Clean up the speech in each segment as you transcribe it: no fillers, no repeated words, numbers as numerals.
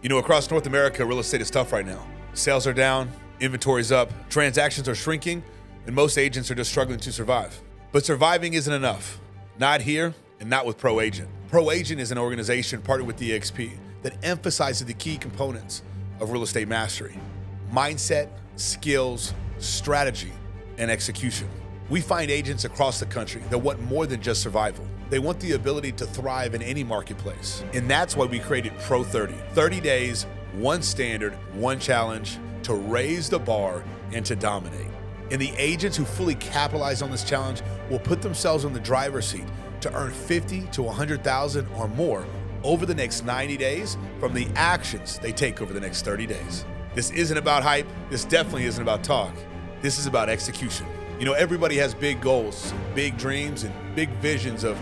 You know, across North America, real estate is tough right now. Sales are down, inventory's up, transactions are shrinking, and most agents are just struggling to survive. But surviving isn't enough. Not here and not with ProAgent. ProAgent is an organization partnered with EXP that emphasizes the key components of real estate mastery: mindset, skills, strategy, and execution. We find agents across the country that want more than just survival. They want the ability to thrive in any marketplace. And that's why we created Pro30. 30 days, one standard, one challenge to raise the bar and to dominate. And the agents who fully capitalize on this challenge will put themselves in the driver's seat to earn $50,000 to $100,000 or more over the next 90 days from the actions they take over the next 30 days. This isn't about hype. This definitely isn't about talk. This is about execution. You know, everybody has big goals, big dreams, and big visions of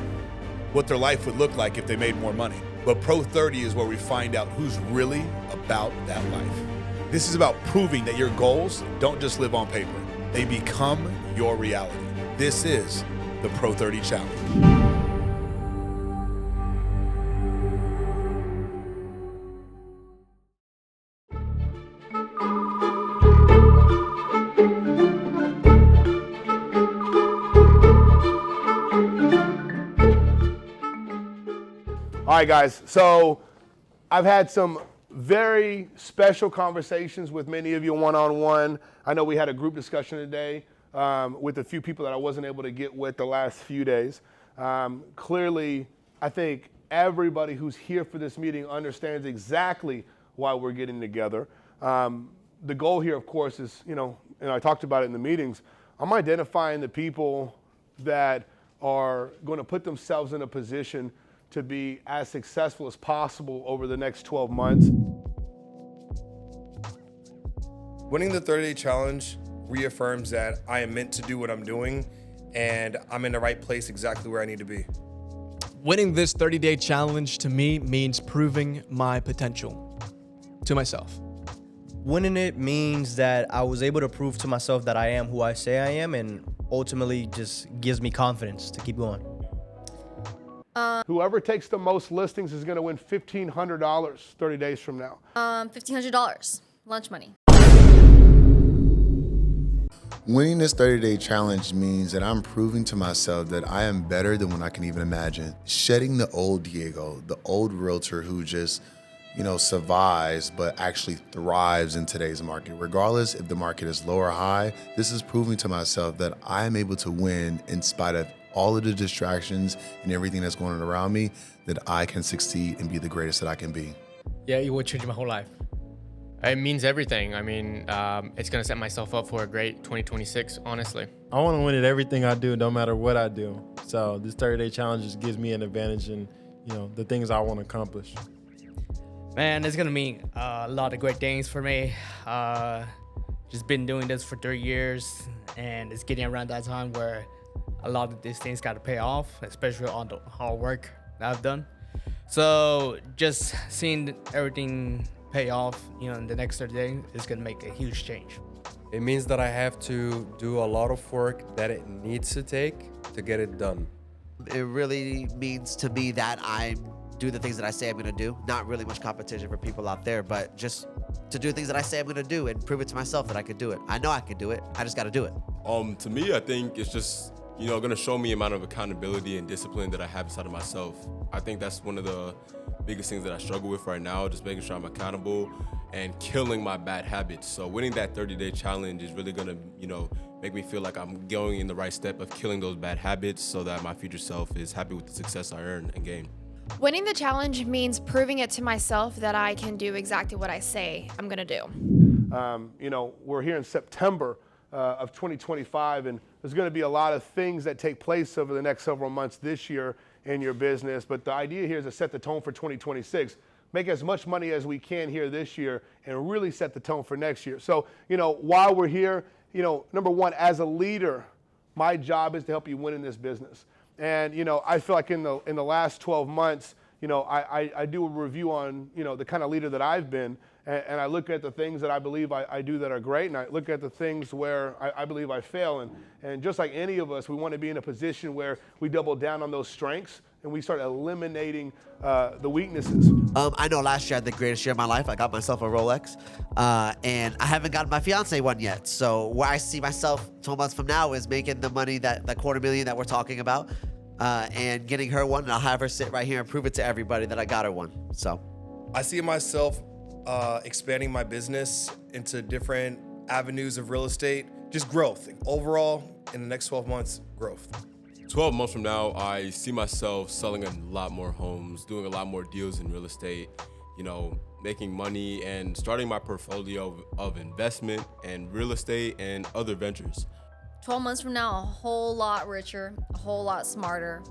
what their life would look like if they made more money. But Pro30 is where we find out who's really about that life. This is about proving that your goals don't just live on paper. They become your reality. This is the Pro30 Challenge. All right, guys, so I've had some very special conversations with many of you one-on-one. I know we had a group discussion today with a few people that I wasn't able to get with the last few days. Clearly, I think everybody who's here for this meeting understands exactly why we're getting together. The goal here, of course, is, and I talked about it in the meetings, I'm identifying the people that are going to put themselves in a position to be as successful as possible over the next 12 months. Winning the 30-day challenge reaffirms that I am meant to do what I'm doing and I'm in the right place exactly where I need to be. Winning this 30-day challenge to me means proving my potential to myself. Winning it means that I was able to prove to myself that I am who I say I am, and ultimately just gives me confidence to keep going. Whoever takes the most listings is going to win $1,500 30 days from now. $1,500, lunch money. Winning this 30-day challenge means that I'm proving to myself that I am better than what I can even imagine. Shedding the old Diego, the old realtor who just, survives but actually thrives in today's market. Regardless if the market is low or high, this is proving to myself that I am able to win in spite of all of the distractions and everything that's going on around me, that I can succeed and be the greatest that I can be. Yeah, it would change my whole life. It means everything. I mean, it's going to set myself up for a great 2026, honestly. I want to win at everything I do, no matter what I do. So this 30-day challenge just gives me an advantage in, the things I want to accomplish. Man, it's going to mean a lot of great things for me. Just been doing this for 3 years, and it's getting around that time where a lot of these things got to pay off, especially on the hard work that I've done. So just seeing everything pay off, in the next 30 days is going to make a huge change. It means that I have to do a lot of work that it needs to take to get it done. It really means to me that I do the things that I say I'm going to do. Not really much competition for people out there, but just to do things that I say I'm going to do and prove it to myself that I could do it. I know I could do it. I just got to do it. To me, I think it's just going to show me the amount of accountability and discipline that I have inside of myself. I think that's one of the biggest things that I struggle with right now, just making sure I'm accountable and killing my bad habits. So winning that 30-day challenge is really going to, make me feel like I'm going in the right step of killing those bad habits so that my future self is happy with the success I earn and gain. Winning the challenge means proving it to myself that I can do exactly what I say I'm going to do. We're here in September of 2025, and there's going to be a lot of things that take place over the next several months this year in your business. But the idea here is to set the tone for 2026, make as much money as we can here this year, and really set the tone for next year. So, while we're here, number one, as a leader, my job is to help you win in this business. And, I feel like in the last 12 months, I do a review on, the kind of leader that I've been. And I look at the things that I believe I do that are great, and I look at the things where I believe I fail. And just like any of us, we want to be in a position where we double down on those strengths and we start eliminating the weaknesses. I know last year I had the greatest year of my life. I got myself a Rolex, and I haven't gotten my fiance one yet. So where I see myself 12 months from now is making the money, that $250,000 that we're talking about, and getting her one, and I'll have her sit right here and prove it to everybody that I got her one. So I see myself expanding my business into different avenues of real estate, just growth. Overall, in the next 12 months, growth. 12 months from now, I see myself selling a lot more homes, doing a lot more deals in real estate, you know, making money and starting my portfolio of investment and real estate and other ventures. 12 months from now, a whole lot richer, a whole lot smarter,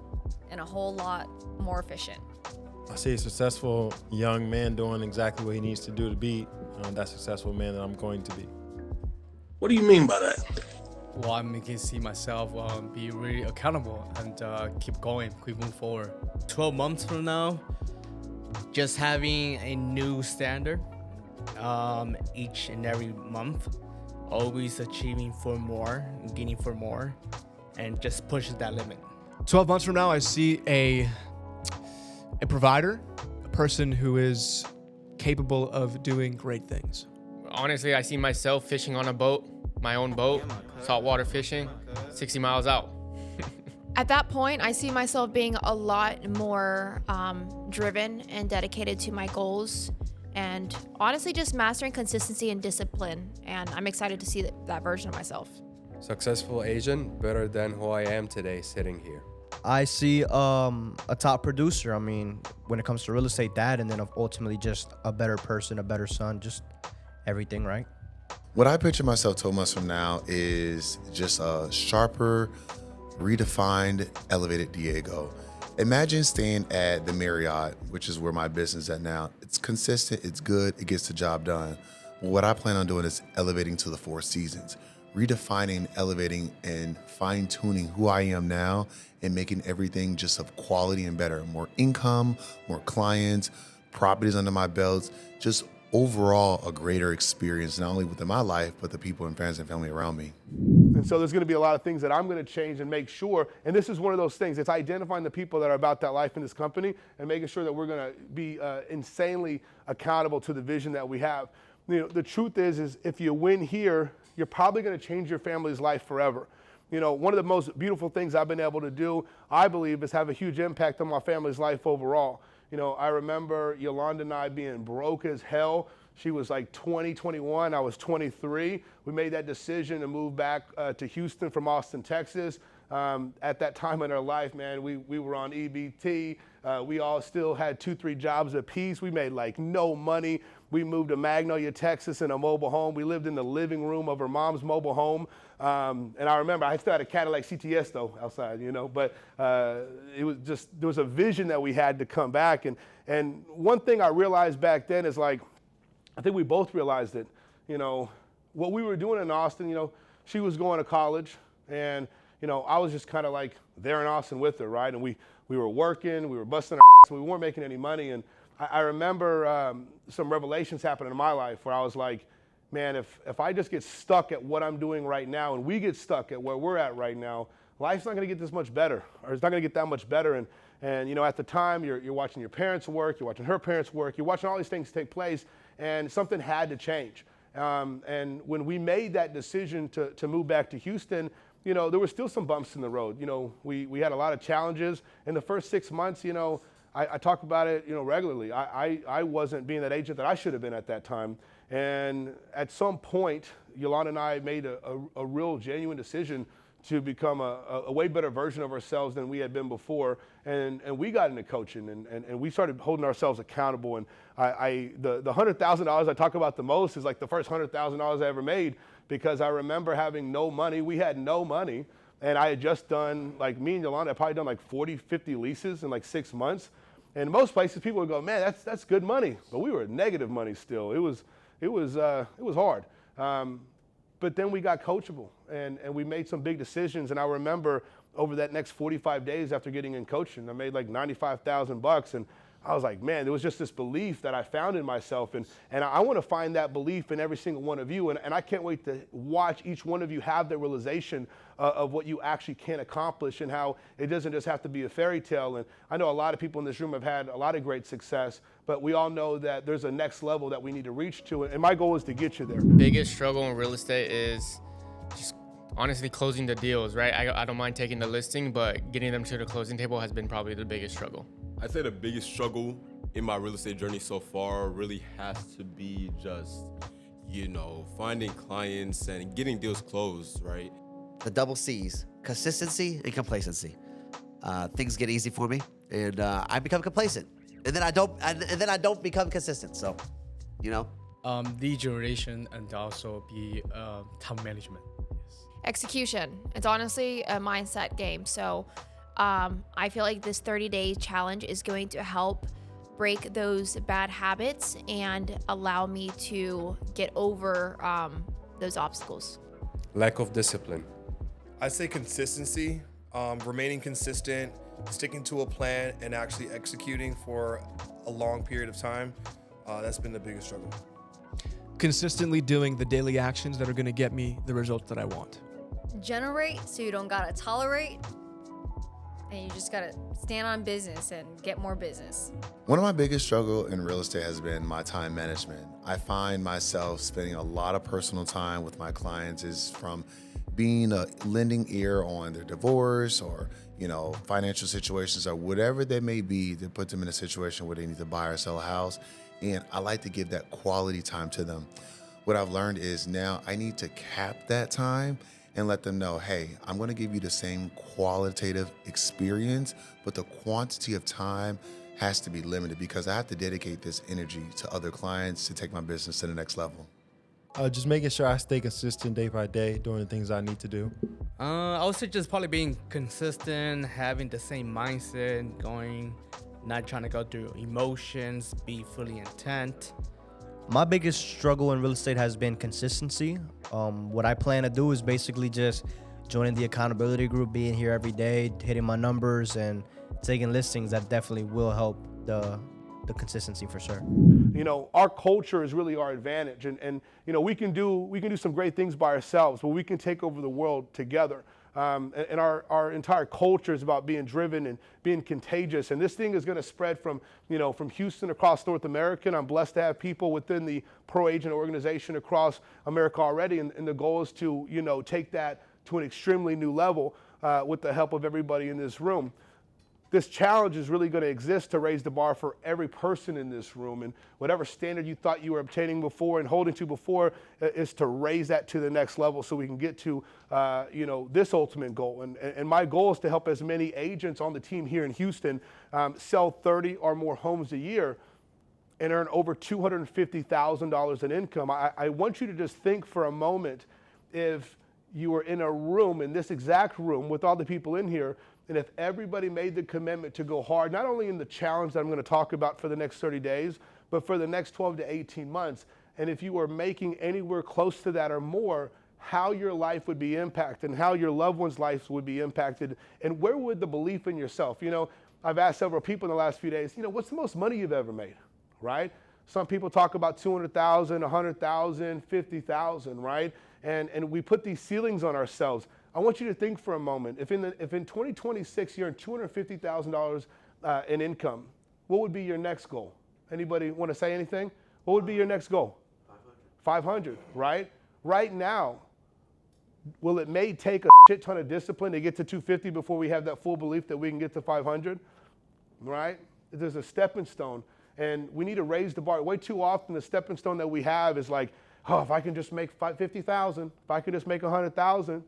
and a whole lot more efficient. I see a successful young man doing exactly what he needs to do to be that successful man that I'm going to be. What do you mean by that? Well, I can see myself be really accountable and keep going, keep moving forward. 12 months from now, just having a new standard each and every month, always achieving for more, gaining for more, and just pushing that limit. 12 months from now, I see a provider, a person who is capable of doing great things. Honestly, I see myself fishing on a boat, my own boat, saltwater fishing, 60 miles out. At that point, I see myself being a lot more driven and dedicated to my goals, and honestly just mastering consistency and discipline. And I'm excited to see that version of myself. Successful agent, better than who I am today sitting here. I see a top producer. I mean, when it comes to real estate, that, and then ultimately just a better person, a better son, just everything, right? What I picture myself 12 months from now is just a sharper, redefined, elevated Diego. Imagine staying at the Marriott, which is where my business is at now. It's consistent, it's good, it gets the job done. What I plan on doing is elevating to the Four Seasons, redefining, elevating, and fine-tuning who I am now and making everything just of quality and better. More income, more clients, properties under my belts, just overall a greater experience, not only within my life, but the people and friends and family around me. And so there's going to be a lot of things that I'm going to change and make sure, and this is one of those things, it's identifying the people that are about that life in this company and making sure that we're going to be insanely accountable to the vision that we have. You know, the truth is if you win here, you're probably going to change your family's life forever. You know, one of the most beautiful things I've been able to do, I believe, is have a huge impact on my family's life overall. You know, I remember Yolanda and I being broke as hell. She was like 20, 21, I was 23. We made that decision to move back to Houston from Austin, Texas. At that time in our life, man, we were on EBT. We all still had 2-3 jobs apiece. We made like no money. We moved to Magnolia, Texas in a mobile home. We lived in the living room of her mom's mobile home. And I remember I still had a Cadillac CTS though outside, you know, but it was just, there was a vision that we had to come back. And one thing I realized back then is like, I think we both realized it, you know, what we were doing in Austin, you know, she was going to college and, you know, I was just kind of like there in Austin with her, right? And we were working, we were busting our ass, we weren't making any money. And I remember some revelations happening in my life where I was like, man, if I just get stuck at what I'm doing right now and we get stuck at where we're at right now, life's not going to get this much better, or it's not going to get that much better. And you know, at the time, you're watching your parents work, you're watching her parents work, you're watching all these things take place, and something had to change. And when we made that decision to move back to Houston, you know, there were still some bumps in the road. You know, we had a lot of challenges. In the first 6 months, you know, I talk about it, you know, regularly. I wasn't being that agent that I should have been at that time. And at some point, Yolanda and I made a real genuine decision to become a way better version of ourselves than we had been before. And we got into coaching and we started holding ourselves accountable. And the $100,000 I talk about the most is like the first $100,000 I ever made, because I remember having no money. We had no money. And I had just done, like me and Yolanda had probably done like 40, 50 leases in like 6 months. And in most places people would go, man, that's good money. But we were negative money still. It was hard. But then we got coachable and we made some big decisions. And I remember over that next 45 days after getting in coaching, I made like $95,000 and I was like, man, there was just this belief that I found in myself. And I want to find that belief in every single one of you. And I can't wait to watch each one of you have the realization of what you actually can accomplish and how it doesn't just have to be a fairy tale. And I know a lot of people in this room have had a lot of great success, but we all know that there's a next level that we need to reach to. And my goal is to get you there. Biggest struggle in real estate is just honestly closing the deals, right? I don't mind taking the listing, but getting them to the closing table has been probably the biggest struggle. I'd say the biggest struggle in my real estate journey so far really has to be just, finding clients and getting deals closed, right? The double C's: consistency and complacency. Things get easy for me, and I become complacent, and then I don't become consistent. So, Lead generation and also be time management. Execution. It's honestly a mindset game. So I feel like this 30-day challenge is going to help break those bad habits and allow me to get over those obstacles. Lack of discipline. I'd say consistency, remaining consistent, sticking to a plan, and actually executing for a long period of time. That's been the biggest struggle. Consistently doing the daily actions that are going to get me the results that I want. Generate so you don't gotta tolerate, and you just gotta stand on business and get more business. One of my biggest struggle in real estate has been my time management. I find myself spending a lot of personal time with my clients, is from being a lending ear on their divorce or, financial situations or whatever they may be that put them in a situation where they need to buy or sell a house. And I like to give that quality time to them. What I've learned is now I need to cap that time and let them know, hey, I'm gonna give you the same qualitative experience, but the quantity of time has to be limited because I have to dedicate this energy to other clients to take my business to the next level. Just making sure I stay consistent day by day, doing the things I need to do. I would say just probably being consistent, having the same mindset, not trying to go through emotions, be fully intent. My biggest struggle in real estate has been consistency. What I plan to do is basically just joining the accountability group, being here every day, hitting my numbers, and taking listings. That definitely will help the consistency for sure. Our culture is really our advantage, and we can do some great things by ourselves, but we can take over the world together. And our entire culture is about being driven and being contagious. And this thing is going to spread from Houston across North America. And I'm blessed to have people within the ProAgent organization across America already. And the goal is to, take that to an extremely new level with the help of everybody in this room. This challenge is really going to exist to raise the bar for every person in this room. And whatever standard you thought you were obtaining before and holding to before is to raise that to the next level so we can get to, this ultimate goal. And my goal is to help as many agents on the team here in Houston sell 30 or more homes a year and earn over $250,000 in income. I want you to just think for a moment, if you were in a room, in this exact room with all the people in here, and if everybody made the commitment to go hard, not only in the challenge that I'm going to talk about for the next 30 days, but for the next 12 to 18 months, and if you were making anywhere close to that or more, how your life would be impacted and how your loved ones' lives would be impacted, and where would the belief in yourself? I've asked several people in the last few days, what's the most money you've ever made, right? Some people talk about 200,000, 100,000, 50,000, right? And we put these ceilings on ourselves. I want you to think for a moment, if in 2026 you're in $250,000 in income, what would be your next goal? Anybody want to say anything? What would be your next goal? 500, right? Right now, it may take a shit ton of discipline to get to 250 before we have that full belief that we can get to 500, right? There's a stepping stone, and we need to raise the bar. Way too often, the stepping stone that we have is like, if I can just make 50,000, if I could just make 100,000.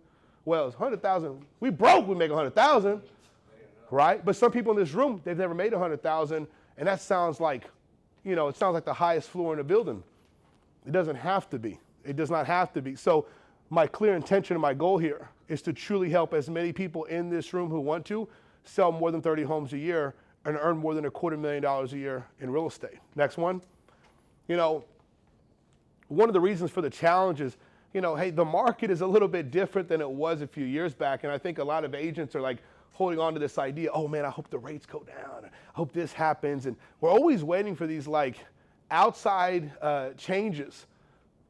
Well, it's 100,000. We broke, we make 100,000, right? But some people in this room, they've never made 100,000, and that sounds like, it sounds like the highest floor in the building. It doesn't have to be. It does not have to be. So my clear intention and my goal here is to truly help as many people in this room who want to sell more than 30 homes a year and earn more than $250,000 a year in real estate. Next one. One of the reasons for the challenge is, hey, the market is a little bit different than it was a few years back. And I think a lot of agents are like holding on to this idea, oh man, I hope the rates go down. I hope this happens. And we're always waiting for these like outside changes.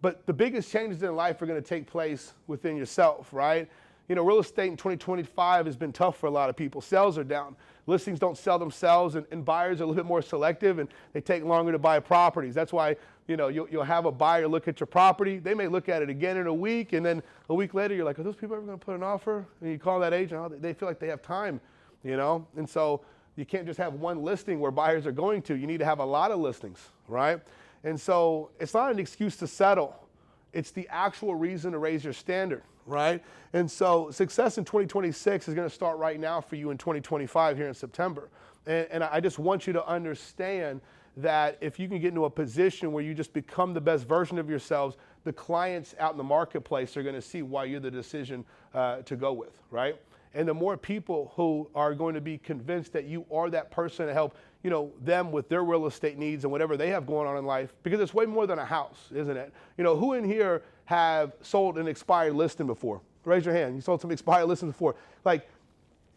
But the biggest changes in life are going to take place within yourself, right? You know, real estate in 2025 has been tough for a lot of people. Sales are down. Listings don't sell themselves, and buyers are a little bit more selective, and they take longer to buy properties. That's why, you know, you'll have a buyer look at your property. They may look at it again in a week, and then a week later, you're like, are those people ever going to put an offer? And you call that agent, oh, they feel like they have time, you know? And so you can't just have one listing where buyers are going to. You need to have a lot of listings, right? And so it's not an excuse to settle. It's the actual reason to raise your standard, right? And so success in 2026 is going to start right now for you in 2025 here in September. And I just want you to understand that if you can get into a position where you just become the best version of yourselves, the clients out in the marketplace are going to see why you're the decision to go with, right? And the more people who are going to be convinced that you are that person to help, you know, them with their real estate needs and whatever they have going on in life, because it's way more than a house, isn't it? You know, who in here have sold an expired listing before? Raise your hand. You sold some expired listings before. Like,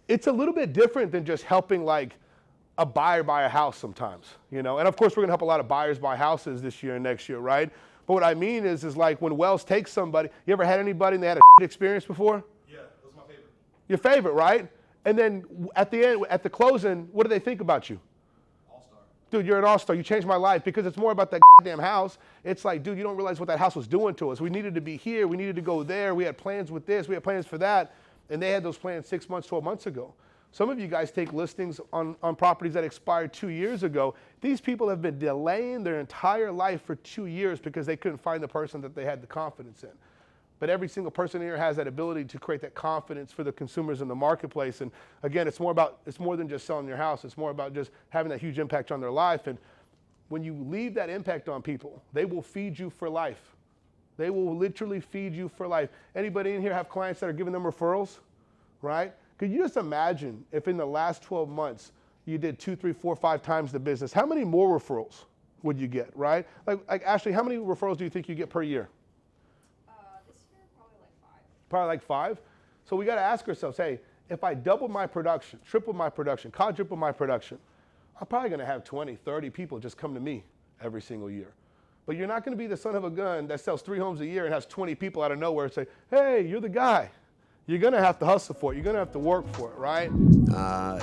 it's a little bit different than just helping like a buyer buy a house sometimes, you know? And of course, we're gonna help a lot of buyers buy houses this year and next year, right? But what I mean is like when Wells takes somebody, you ever had anybody and they had a experience before? Yeah, that was my favorite. Your favorite, right? And then at the end, at the closing, what do they think about you? All-star. Dude, you're an all-star. You changed my life, because it's more about that damn house. It's like, dude, you don't realize what that house was doing to us. We needed to be here. We needed to go there. We had plans with this. We had plans for that. And they had those plans 6 months, 12 months ago. Some of you guys take listings on properties that expired 2 years ago. These people have been delaying their entire life for 2 years because they couldn't find the person that they had the confidence in. But every single person here has that ability to create that confidence for the consumers in the marketplace. And again, it's more than just selling your house. It's more about just having that huge impact on their life. And when you leave that impact on people, they will feed you for life. They will literally feed you for life. Anybody in here have clients that are giving them referrals, right? Could you just imagine if in the last 12 months you did 2, 3, 4, 5 times the business? How many more referrals would you get, right? Like Ashley, how many referrals do you think you get per year? This year, probably like 5. Probably like 5. So we got to ask ourselves, hey, if I double my production, triple my production, quadruple my production, I'm probably going to have 20, 30 people just come to me every single year. But you're not going to be the son of a gun that sells 3 homes a year and has 20 people out of nowhere and say, hey, you're the guy. You're going to have to hustle for it. You're going to have to work for it, right?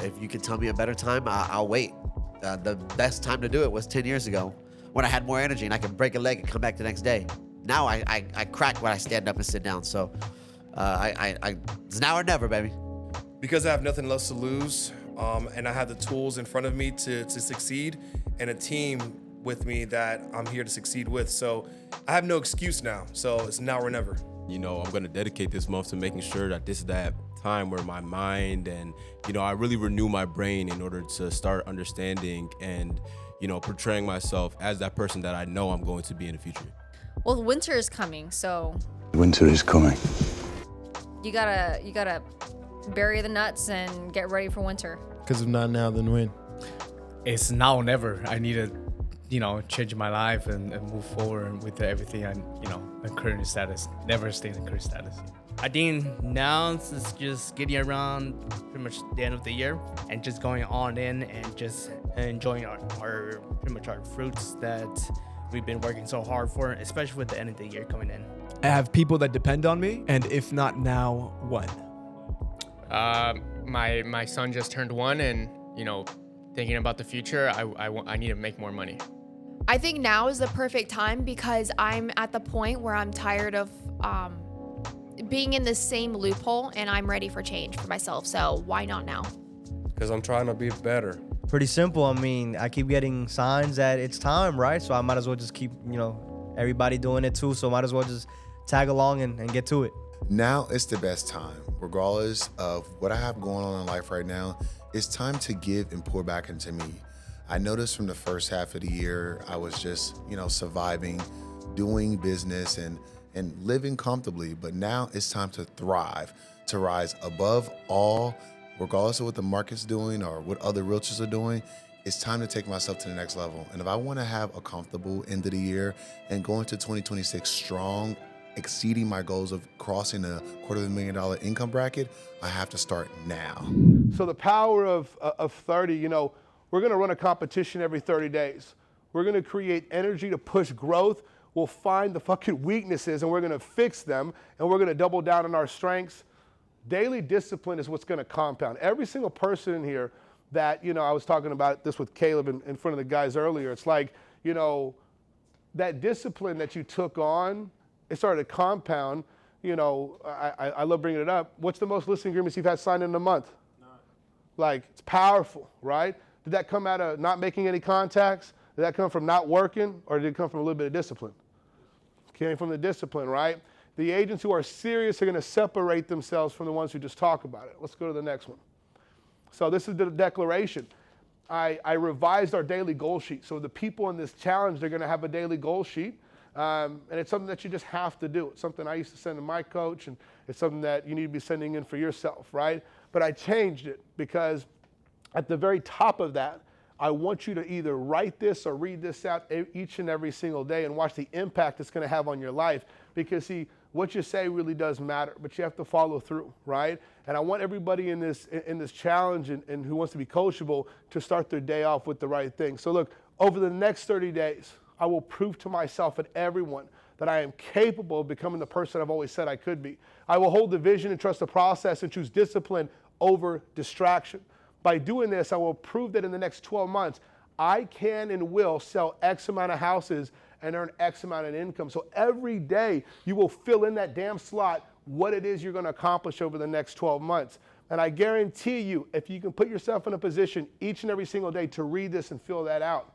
If you could tell me a better time, I'll wait. The best time to do it was 10 years ago when I had more energy and I could break a leg and come back the next day. Now I crack when I stand up and sit down. So it's now or never, baby. Because I have nothing else to lose, and I have the tools in front of me to succeed, and a team with me that I'm here to succeed with. So I have no excuse now. So it's now or never. You know, I'm gonna dedicate this month to making sure that this is that time where my mind and, you know, I really renew my brain in order to start understanding and, you know, portraying myself as that person that I know I'm going to be in the future. Well, winter is coming, so Winter is coming. you gotta bury the nuts and get ready for winter. Because if not now, then when? It's now or never. I need to, you know, change my life and move forward with everything and, you know, the current status. Never stay in the current status. I think now it's just getting around pretty much the end of the year and just going on in and just enjoying our pretty much our fruits that we've been working so hard for, especially with the end of the year coming in. I have people that depend on me, and if not now, when? My son just turned 1, and, you know, thinking about the future, I need to make more money. I think now is the perfect time because I'm at the point where I'm tired of being in the same loophole, and I'm ready for change for myself. So why not now? Because I'm trying to be better. Pretty simple. I mean, I keep getting signs that it's time, right? So I might as well just keep, you know, everybody doing it too. So might as well just tag along and get to it. Now is the best time, regardless of what I have going on in life right now. It's time to give and pour back into me. I noticed from the first half of the year, I was just, you know, surviving, doing business and living comfortably. But now it's time to thrive, to rise above all, regardless of what the market's doing or what other realtors are doing. It's time to take myself to the next level. And if I want to have a comfortable end of the year and go into 2026 strong, exceeding my goals of crossing a $250,000 income bracket, I have to start now. So the power of 30, you know, we're going to run a competition every 30 days. We're going to create energy to push growth. We'll find the fucking weaknesses and we're going to fix them, and we're going to double down on our strengths. Daily discipline is what's going to compound. Every single person in here that, you know, I was talking about this with Caleb in front of the guys earlier. It's like, you know, that discipline that you took on, it started to compound. You know, I love bringing it up. What's the most listening agreements you've had signed in a month? None. Like, it's powerful, right? Did that come out of not making any contacts? Did that come from not working, or did it come from a little bit of discipline? It came from the discipline, right? The agents who are serious are going to separate themselves from the ones who just talk about it. Let's go to the next one. So this is the declaration. I revised our daily goal sheet. So the people in this challenge, they're going to have a daily goal sheet. And it's something that you just have to do. It's something I used to send to my coach, and it's something that you need to be sending in for yourself, right? But I changed it because at the very top of that, I want you to either write this or read this out each and every single day and watch the impact it's going to have on your life. Because, see, what you say really does matter, but you have to follow through, right? And I want everybody in this challenge and who wants to be coachable to start their day off with the right thing. So look, over the next 30 days, I will prove to myself and everyone that I am capable of becoming the person I've always said I could be. I will hold the vision and trust the process and choose discipline over distraction. By doing this, I will prove that in the next 12 months, I can and will sell X amount of houses and earn X amount of income. So every day, you will fill in that damn slot what it is you're going to accomplish over the next 12 months. And I guarantee you, if you can put yourself in a position each and every single day to read this and fill that out,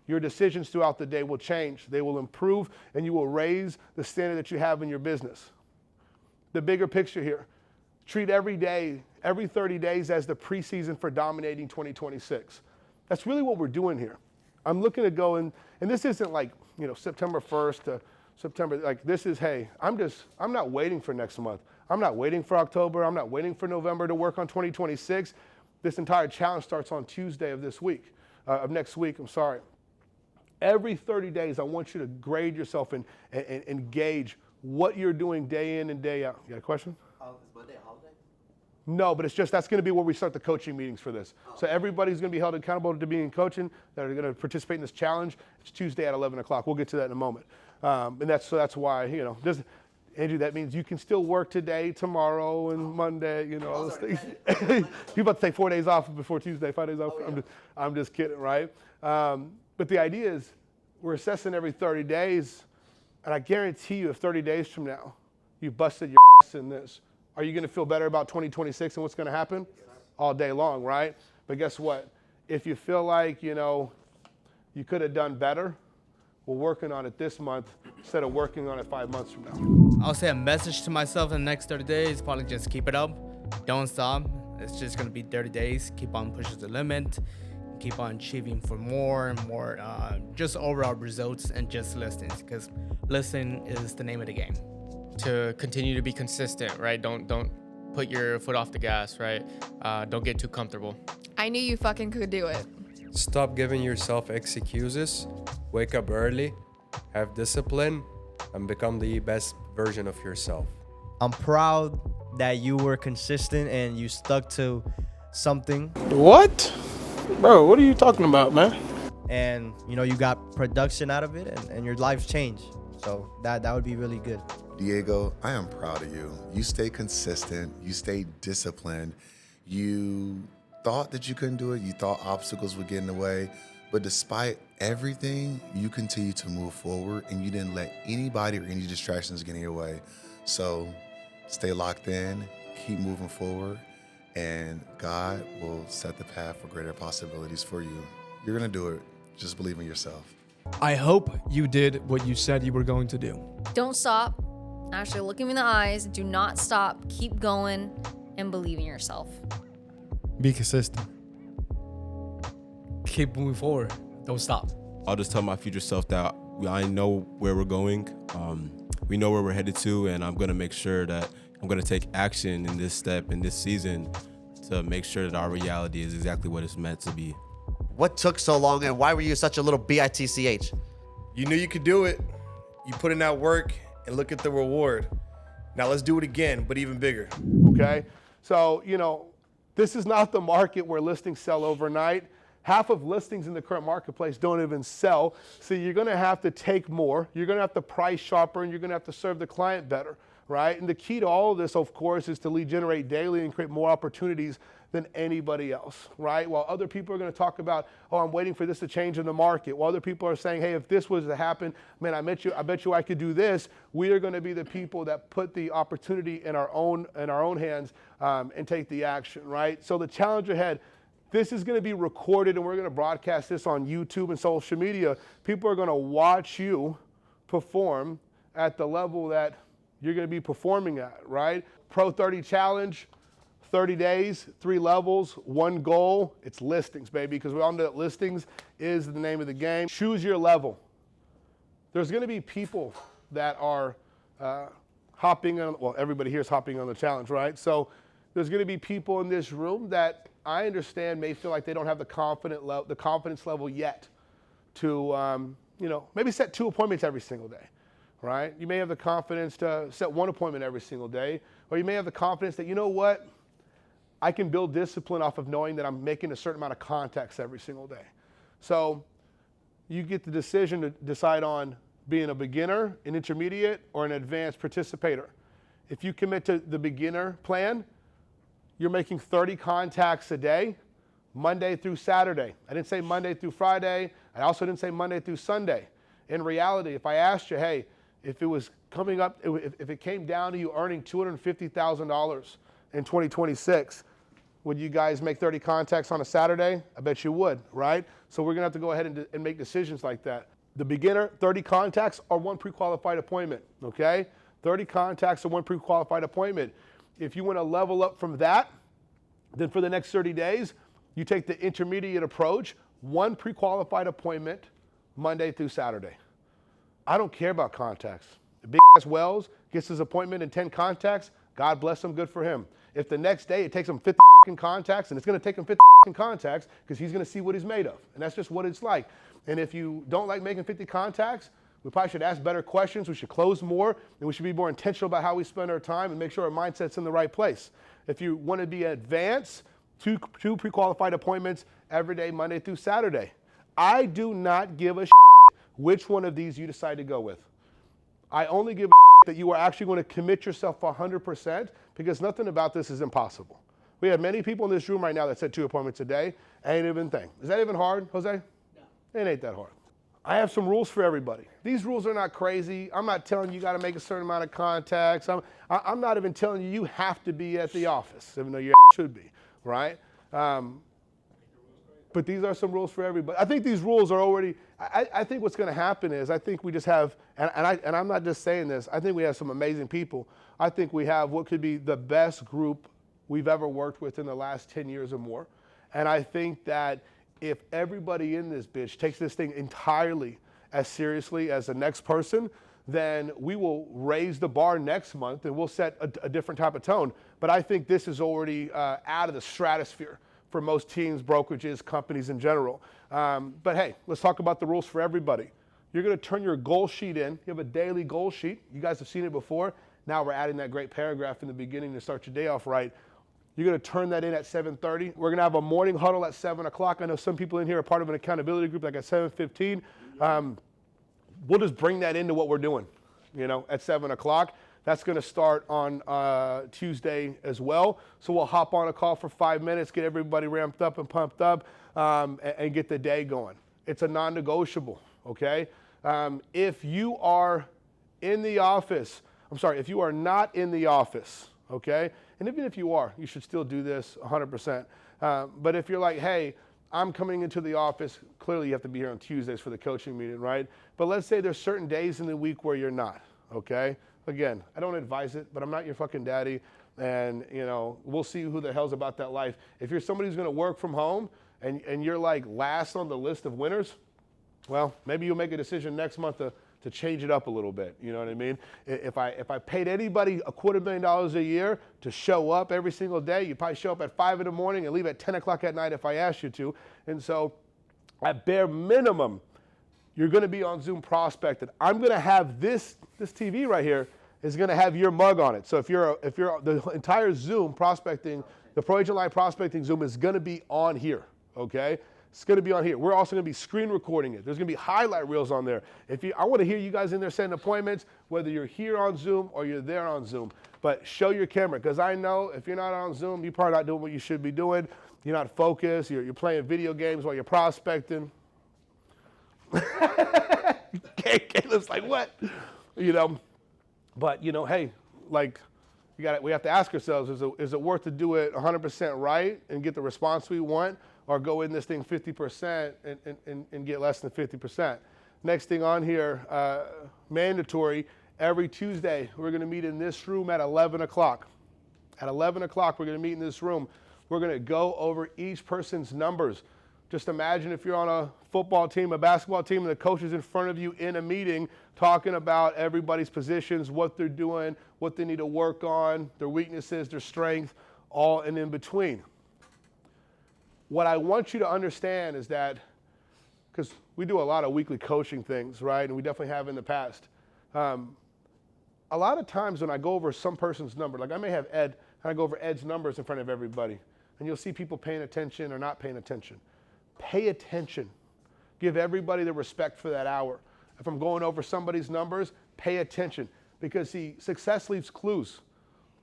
your decisions throughout the day will change. They will improve, and you will raise the standard that you have in your business. The bigger picture here, treat every day, every 30 days as the preseason for dominating 2026. That's really what we're doing here. I'm looking to go in, and this isn't like, you know, September 1st to September, like this is, hey, I'm not waiting for next month. I'm not waiting for October. I'm not waiting for November to work on 2026. This entire challenge starts on Tuesday of next week, I'm sorry. Every 30 days, I want you to grade yourself and gauge what you're doing day in and day out. You got a question? Is Monday a holiday? No, but it's just, that's going to be where we start the coaching meetings for this. Oh. So everybody's going to be held accountable to being coaching that are going to participate in this challenge. It's Tuesday at 11 o'clock. We'll get to that in a moment. And that's why, you know, Andrew, that means you can still work today, tomorrow, and Monday, you know, all those things. You're about to take 4 days off before Tuesday, 5 days off. Oh, yeah. I'm just kidding, right? But the idea is we're assessing every 30 days, and I guarantee you if 30 days from now you busted your ass in this, are you going to feel better about 2026 and what's going to happen? All day long, right? But guess what? If you feel like, you know, you could have done better, we're working on it this month instead of working on it 5 months from now. I'll say a message to myself in the next 30 days, probably just keep it up. Don't stop. It's just going to be 30 days. Keep on pushing the limit. Keep on achieving for more and more, just overall results and just listings, because listening is the name of the game. To continue to be consistent, right? Don't put your foot off the gas, right? Don't get too comfortable. I knew you fucking could do it. Stop giving yourself excuses. Wake up early, have discipline, and become the best version of yourself. I'm proud that you were consistent and you stuck to something. What? Bro, what are you talking about, man? And, you know, you got production out of it and your life's changed. So that would be really good. Diego, I am proud of you. You stay consistent. You stay disciplined. You thought that you couldn't do it. You thought obstacles would get in the way. But despite everything, you continue to move forward and you didn't let anybody or any distractions get in your way. So stay locked in, keep moving forward, and God will set the path for greater possibilities for you. You're going to do it. Just believe in yourself. I hope you did what you said you were going to do. Don't stop. Actually, look him in the eyes. Do not stop. Keep going and believe in yourself. Be consistent. Keep moving forward. Don't stop. I'll just tell my future self that I know where we're going. We know where we're headed to, and I'm going to make sure that I'm going to take action in this step, in this season, to make sure that our reality is exactly what it's meant to be. What took so long, and why were you such a little bitch? You knew you could do it. You put in that work, and look at the reward. Now let's do it again, but even bigger. Okay? So, this is not the market where listings sell overnight. Half of listings in the current marketplace don't even sell. So you're going to have to take more. You're going to have to price sharper, and you're going to have to serve the client better, right? And the key to all of this, of course, is to lead generate daily and create more opportunities than anybody else, right? While other people are going to talk about, oh, I'm waiting for this to change in the market. While other people are saying, hey, if this was to happen, man, I bet you I could do this. We are going to be the people that put the opportunity in our own hands and take the action, right? So the challenge ahead, this is going to be recorded, and we're going to broadcast this on YouTube and social media. People are going to watch you perform at the level that you're going to be performing at, right? Pro 30 challenge. 30 days, 3 levels, 1 goal. It's listings, baby, because we all know that listings is the name of the game. Choose your level. There's going to be people that are hopping on, well, everybody here is hopping on the challenge, right? So there's going to be people in this room that I understand may feel like they don't have the confidence level yet to, maybe set 2 appointments every single day, right? You may have the confidence to set 1 appointment every single day, or you may have the confidence that, you know what, I can build discipline off of knowing that I'm making a certain amount of contacts every single day. So you get the decision to decide on being a beginner, an intermediate, or an advanced participator. If you commit to the beginner plan, you're making 30 contacts a day, Monday through Saturday. I didn't say Monday through Friday. I also didn't say Monday through Sunday. In reality, if I asked you, hey, if it was coming up, if it came down to you earning $250,000 in 2026, would you guys make 30 contacts on a Saturday? I bet you would, right? So we're gonna have to go ahead and make decisions like that. The beginner, 30 contacts or 1 pre-qualified appointment, okay? 30 contacts or 1 pre-qualified appointment. If you wanna level up from that, then for the next 30 days, you take the intermediate approach, 1 pre-qualified appointment, Monday through Saturday. I don't care about contacts. If Big Ass Wells gets his appointment in 10 contacts, God bless him, good for him. If the next day it takes him 50 contacts, and it's going to take him 50 contacts because he's going to see what he's made of. And that's just what it's like. And if you don't like making 50 contacts, we probably should ask better questions. We should close more, and we should be more intentional about how we spend our time and make sure our mindset's in the right place. If you want to be advanced, 2 pre-qualified appointments every day, Monday through Saturday. I do not give a which one of these you decide to go with. I only give a that you are actually going to commit yourself 100% because nothing about this is impossible. We have many people in this room right now that set 2 appointments a day. Ain't even a thing. Is that even hard, Jose? No. It ain't that hard. I have some rules for everybody. These rules are not crazy. I'm not telling you got to make a certain amount of contacts. I'm not even telling you you have to be at the office, even though you should be, right? But these are some rules for everybody. I think these rules are already, I think what's going to happen is I think we just have, and I'm not just saying this, I think we have some amazing people. I think we have what could be the best group we've ever worked with in the last 10 years or more. And I think that if everybody in this bitch takes this thing entirely as seriously as the next person, then we will raise the bar next month and we'll set a different type of tone. But I think this is already out of the stratosphere for most teams, brokerages, companies in general. But hey, let's talk about the rules for everybody. You're gonna turn your goal sheet in. You have a daily goal sheet. You guys have seen it before. Now we're adding that great paragraph in the beginning to start your day off right. You're gonna turn that in at 7:30. We're gonna have a morning huddle at 7 o'clock. I know some people in here are part of an accountability group like at 7:15. We'll just bring that into what we're doing, at 7 o'clock. That's going to start on Tuesday as well. So we'll hop on a call for 5 minutes, get everybody ramped up and pumped up, and get the day going. It's a non-negotiable, okay? If you are in the office, if you are not in the office, okay? And even if you are, you should still do this 100%. But if you're like, hey, I'm coming into the office, clearly you have to be here on Tuesdays for the coaching meeting, right? But let's say there's certain days in the week where you're not, okay? Again, I don't advise it, but I'm not your fucking daddy. And, we'll see who the hell's about that life. If you're somebody who's going to work from home and you're like last on the list of winners, well, maybe you'll make a decision next month to change it up a little bit. You know what I mean? If I paid anybody $250,000 a year to show up every single day, you'd probably show up at 5 in the morning and leave at 10 o'clock at night if I asked you to. And so at bare minimum, You're going to be on Zoom prospected. I'm going to have this TV right here is going to have your mug on it. So if you're the entire Zoom prospecting, the Pro Agent Live prospecting Zoom is going to be on here, okay? It's going to be on here. We're also going to be screen recording it. There's going to be highlight reels on there. I want to hear you guys in there setting appointments, whether you're here on Zoom or you're there on Zoom. But show your camera, because I know if you're not on Zoom, you're probably not doing what you should be doing. You're not focused. You're playing video games while you're prospecting. Caleb's like, what? But hey, like, we have to ask ourselves: is it worth to do it 100% right and get the response we want, or go in this thing 50% and get less than 50%? Next thing on here, mandatory. Every Tuesday, we're going to meet in this room at 11 o'clock. At 11 o'clock, we're going to meet in this room. We're going to go over each person's numbers. Just imagine if you're on a football team, a basketball team, and the coach is in front of you in a meeting talking about everybody's positions, what they're doing, what they need to work on, their weaknesses, their strengths, all and in between. What I want you to understand is that, because we do a lot of weekly coaching things, right? And we definitely have in the past. A lot of times when I go over some person's number, like I may have Ed, and I go over Ed's numbers in front of everybody, and you'll see people paying attention or not paying attention. Pay attention. Give everybody the respect for that hour. If I'm going over somebody's numbers, pay attention. Because see, success leaves clues,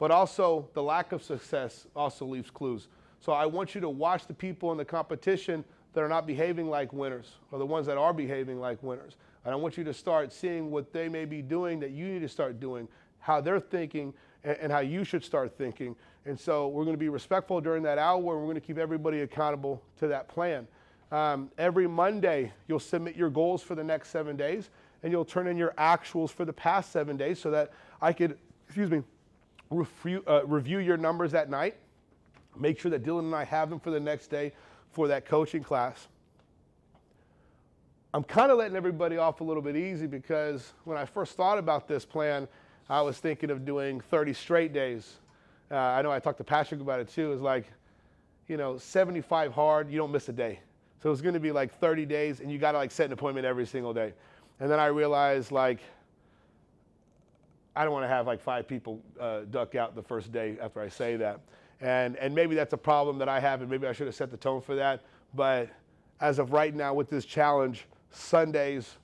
but also the lack of success also leaves clues. So I want you to watch the people in the competition that are not behaving like winners, or the ones that are behaving like winners. And I want you to start seeing what they may be doing that you need to start doing, how they're thinking, and how you should start thinking. And so we're going to be respectful during that hour, and we're going to keep everybody accountable to that plan. Every Monday, you'll submit your goals for the next 7 days, and you'll turn in your actuals for the past 7 days so that I could, review your numbers at night, make sure that Dylan and I have them for the next day for that coaching class. I'm kind of letting everybody off a little bit easy, because when I first thought about this plan, I was thinking of doing 30 straight days. I know I talked to Patrick about it too. It's like, 75 hard, you don't miss a day. So it's going to be like 30 days, and you got to set an appointment every single day. And then I realized, I don't want to have 5 people duck out the first day after I say that. And maybe that's a problem that I have, and maybe I should have set the tone for that. But as of right now with this challenge, Sundays,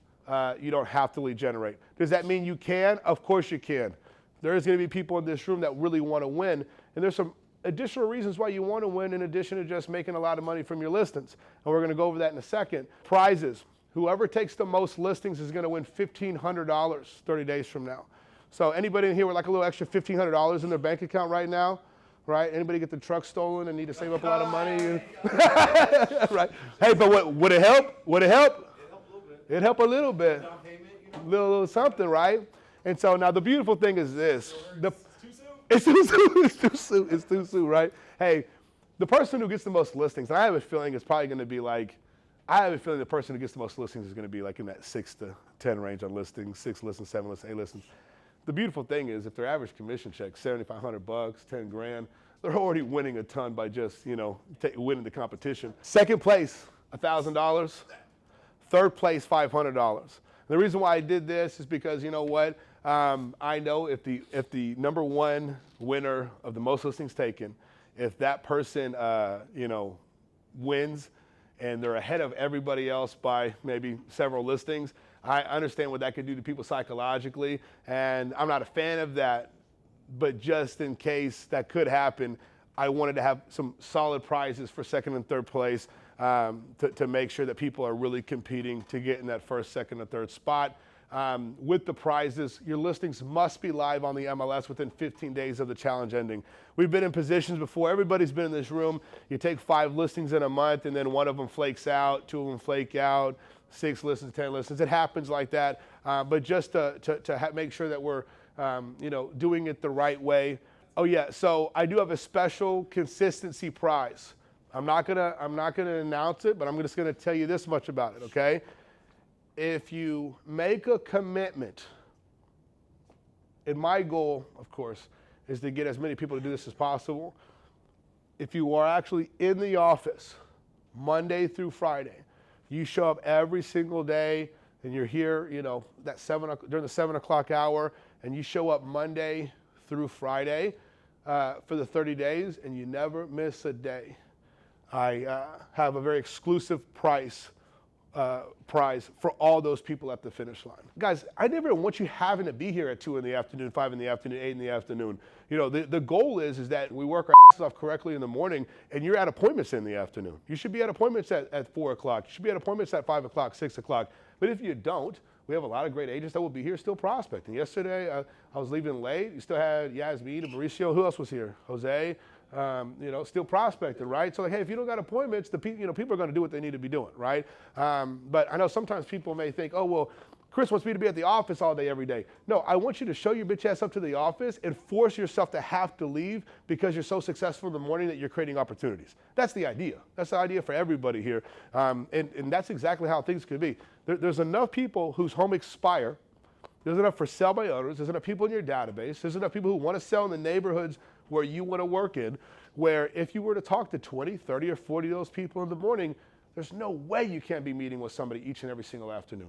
you don't have to lead generate. Does that mean you can? Of course you can. There's going to be people in this room that really want to win, and there's some additional reasons why you want to win in addition to just making a lot of money from your listings. And we're going to go over that in a second. Prizes. Whoever takes the most listings is going to win $1,500 30 days from now. So anybody in here with a little extra $1,500 in their bank account right now? Right? Anybody get the truck stolen and need to save up a lot of money? Right. Hey, but would it help? Would it help? It'd help a little bit. Little something, right? And so now the beautiful thing is this. It's too soon, right? Hey, the person who gets the most listings, and I have a feeling it's probably going to be the person who gets the most listings is going to be in that 6 to 10 range on listings, 6 listings, 7 listings, 8 listings. The beautiful thing is if their average commission check, $7,500, 10 grand, they're already winning a ton by just, winning the competition. Second place, $1,000. Third place, $500. The reason why I did this is because, you know what? I know if the number one winner of the most listings taken, if that person, wins and they're ahead of everybody else by maybe several listings, I understand what that could do to people psychologically, and I'm not a fan of that, but just in case that could happen, I wanted to have some solid prizes for second and third place to make sure that people are really competing to get in that first, second, and third spot. With the prizes, your listings must be live on the MLS within 15 days of the challenge ending. We've been in positions before. Everybody's been in this room. You take 5 listings in a month, and then one of them flakes out, 2 of them flake out, 6 listings, 10 listings. It happens like that. But just to make sure that we're doing it the right way. Oh yeah, so I do have a special consistency prize. I'm not gonna announce it, but I'm just gonna tell you this much about it, okay? If you make a commitment, and my goal, of course, is to get as many people to do this as possible. If you are actually in the office Monday through Friday, you show up every single day, and you're here, you know, during the 7 o'clock hour, and you show up Monday through Friday for the 30 days, and you never miss a day, I have a very exclusive prize for all those people at the finish line. Guys, I never want you having to be here at 2 in the afternoon, 5 in the afternoon, 8 in the afternoon. You know, the goal is that we work our asses off correctly in the morning, and you're at appointments in the afternoon. You should be at appointments at 4 o'clock. You should be at appointments at 5 o'clock, 6 o'clock. But if you don't, we have a lot of great agents that will be here still prospecting. Yesterday, I was leaving late. You still had Yasmin and Mauricio. Who else was here? Jose. You know, still prospecting, right? So, like, hey, if you don't got appointments, people are going to do what they need to be doing, right? But I know sometimes people may think, oh, well, Chris wants me to be at the office all day, every day. No, I want you to show your bitch ass up to the office and force yourself to have to leave because you're so successful in the morning that you're creating opportunities. That's the idea. That's the idea for everybody here. And that's exactly how things could be. There's enough people whose home expire. There's enough for sell by others. There's enough people in your database. There's enough people who want to sell in the neighborhoods where you want to work in, where if you were to talk to 20, 30, or 40 of those people in the morning, there's no way you can't be meeting with somebody each and every single afternoon.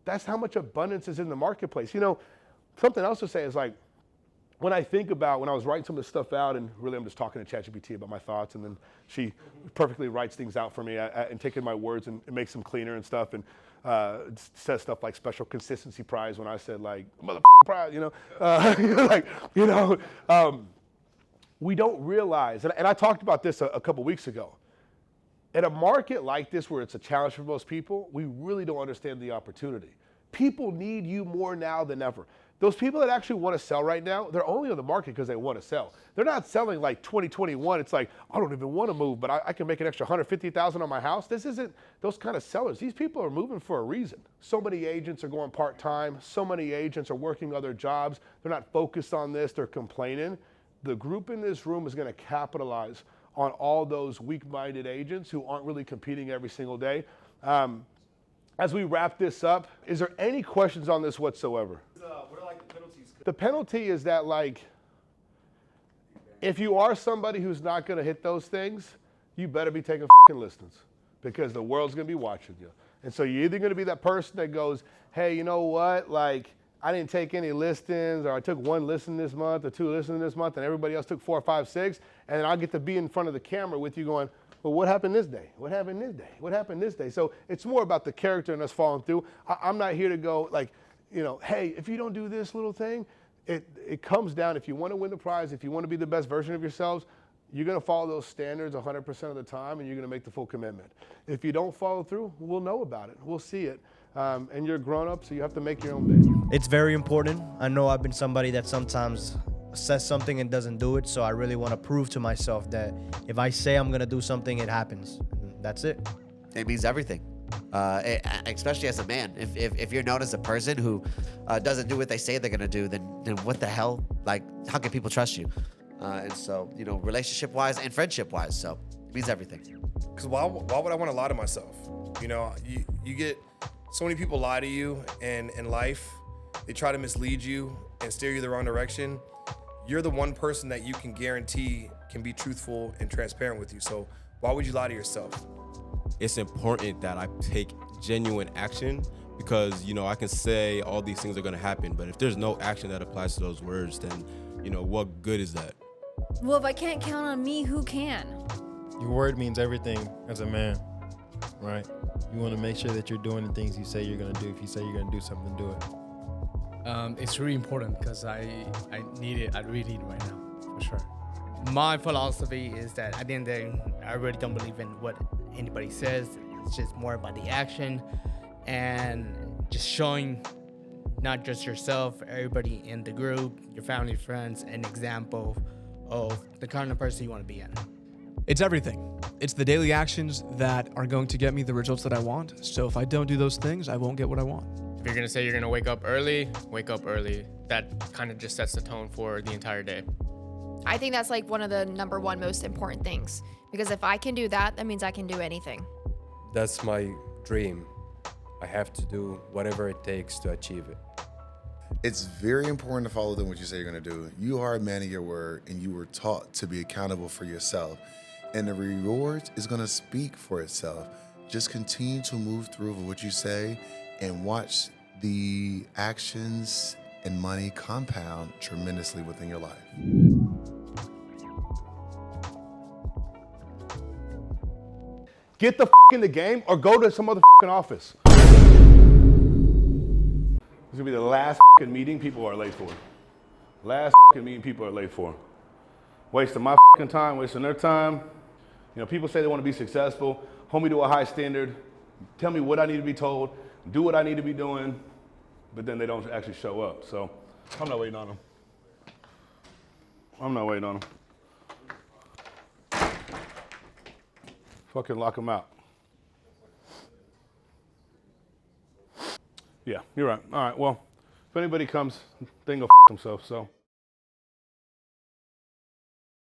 That's how much abundance is in the marketplace. You know, something else to say is like, when I think about when I was writing some of this stuff out, and really I'm just talking to ChatGPT about my thoughts, and then she perfectly writes things out for me and taking my words and makes them cleaner and stuff, and says stuff like special consistency prize when I said like mother prize, you know, we don't realize, and I talked about this a couple weeks ago. In a market like this where it's a challenge for most people, we really don't understand the opportunity. People need you more now than ever. Those people that actually want to sell right now, they're only on the market because they want to sell. They're not selling like 2021. It's like, I don't even want to move, but I can make an extra $150,000 on my house. This isn't those kind of sellers. These people are moving for a reason. So many agents are going part-time. So many agents are working other jobs. They're not focused on this. They're complaining. The group in this room is going to capitalize on all those weak-minded agents who aren't really competing every single day. As we wrap this up, is there any questions on this whatsoever? What are like the penalties? The penalty is that, like, if you are somebody who's not going to hit those things, you better be taking listings because the world's going to be watching you. And so you're either going to be that person that goes, hey, you know what, like, I didn't take any listings, or I took 1 listing this month or 2 listings this month, and everybody else took 4, 5, 6, and then I'll get to be in front of the camera with you going, well, what happened this day? What happened this day? What happened this day? So it's more about the character and us following through. I'm not here to go like, you know, hey, if you don't do this little thing, it comes down, if you want to win the prize, if you want to be the best version of yourselves, you're going to follow those standards 100% of the time, and you're going to make the full commitment. If you don't follow through, we'll know about it. We'll see it. And you're grown up, so you have to make your own bed. It's very important. I know I've been somebody that sometimes says something and doesn't do it, so I really want to prove to myself that if I say I'm going to do something, it happens. And that's it. It means everything. Especially as a man. If you're known as a person who doesn't do what they say they're going to do, then what the hell? Like, how can people trust you? And so, you know, relationship-wise and friendship-wise, so it means everything. Because why would I want to lie to myself? You know, you get so many people lie to you in life. They try to mislead you and steer you the wrong direction. You're the one person that you can guarantee can be truthful and transparent with you. So why would you lie to yourself? It's important that I take genuine action because, you know, I can say all these things are going to happen, but if there's no action that applies to those words, then, you know, what good is that? Well, if I can't count on me, who can? Your word means everything as a man, right? You want to make sure that you're doing the things you say you're going to do. If you say you're going to do something, do it. It's really important because I need it. I really need it right now, for sure. My philosophy is that at the end of the day, I really don't believe in what anybody says. It's just more about the action and just showing not just yourself, everybody in the group, your family, friends, an example of the kind of person you want to be in. It's everything. It's the daily actions that are going to get me the results that I want. So if I don't do those things, I won't get what I want. If you're going to say you're going to wake up early, wake up early. That kind of just sets the tone for the entire day. I think that's like one of the number one most important things, because if I can do that, that means I can do anything. That's my dream. I have to do whatever it takes to achieve it. It's very important to follow them what you say you're going to do. You are a man of your word, and you were taught to be accountable for yourself. And the rewards is going to speak for itself. Just continue to move through what you say, and watch the actions and money compound tremendously within your life. Get the in the game or go to some other office. This is gonna be the last meeting people are late for. Last meeting people are late for. Wasting my time, wasting their time. You know, people say they want to be successful, hold me to a high standard, tell me what I need to be told, do what I need to be doing, but then they don't actually show up. So I'm not waiting on them. I'm not waiting on them. Fucking lock them out. Yeah, you're right. All right, well, if anybody comes, they can go themselves, so.